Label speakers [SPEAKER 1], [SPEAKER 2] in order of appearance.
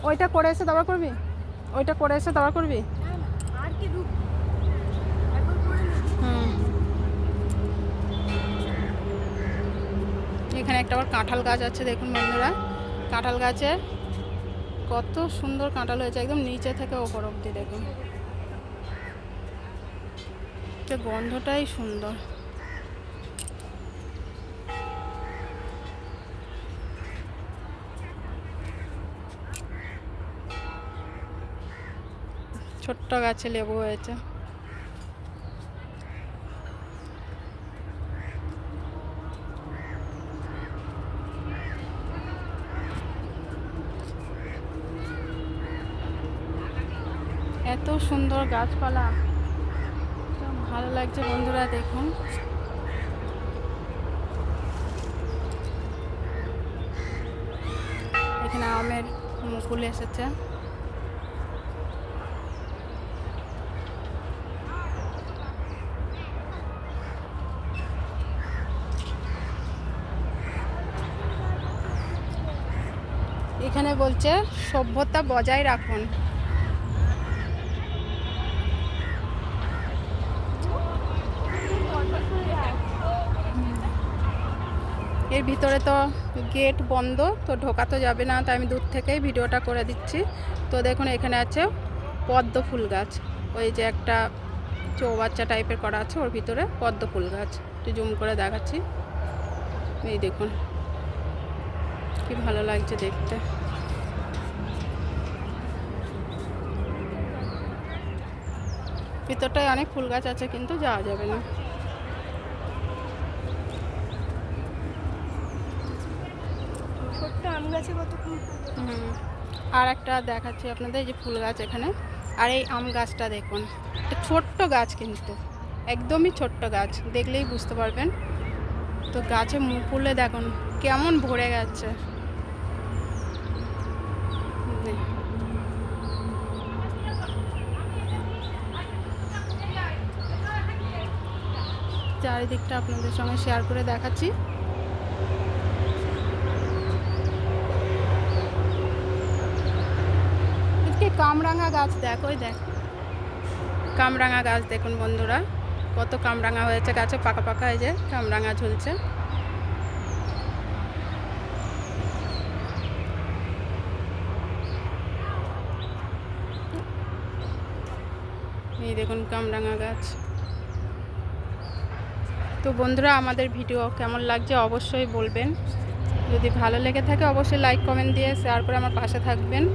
[SPEAKER 1] ওইটা করে এসে দাবার করবি, ওইটা করে এসে দাবার করবি। হুম, এখানে একটা আবার কাঁঠাল গাছ আছে দেখুন বন্ধুরা। কাঁঠাল গাছে কত সুন্দর কাঁঠাল হয়েছে, একদম নিচে থেকে ওপর অব্দি দেখুন, গন্ধটাই সুন্দর। ছোট্ট গাছে লেবু হয়েছে। এত সুন্দর গাছপালা, ভালো লাগছে বন্ধুরা দেখুন। এখানে আমের মুকুল এসেছে। এখানে বলছে সভ্যতা বজায় রাখুন। এর ভিতরে তো গেট বন্ধ, তো ঢোকা তো যাবে না, তাই আমি দূর থেকেই ভিডিওটা করে দিচ্ছি। তো দেখুন এখানে আছে পদ্ম ফুল গাছ, ওই যে একটা চৌবাচ্চা টাইপের করা আছে, ওর ভিতরে পদ্ম ফুল গাছ। একটু জুম করে দেখাচ্ছি, এই দেখুন কি ভালো লাগছে দেখতে। ভিতরটায় অনেক ফুল গাছ আছে কিন্তু যাওয়া যাবে না।
[SPEAKER 2] আম গাছে কত ফুল।
[SPEAKER 1] আর একটা দেখাচ্ছি আপনাদের, এই যে ফুল গাছ এখানে। আর এই আম গাছটা দেখুন, একটা ছোট্ট গাছ কিন্তু একদমই ছোট্ট গাছ, দেখলেই বুঝতে পারবেন। তো গাছে মুকুলে দেখুন কেমন ভরে গেছে। চারিদিকটা আপনাদের সঙ্গে শেয়ার করে দেখাচ্ছি। কামরাঙা গাছ দেখ, ওই দেখ কামরাঙা গাছ দেখুন বন্ধুরা, কত কামরাঙা হয়েছে গাছে, পাকা পাকা, এই যে কামরাঙা ঝুলছে। এই দেখুন কামরাঙা গাছ। তো বন্ধুরা আমাদের ভিডিও কেমন লাগছে অবশ্যই বলবেন, যদি ভালো লেগে থাকে অবশ্যই লাইক কমেন্ট দিয়ে শেয়ার করে আমার পাশে থাকবেন।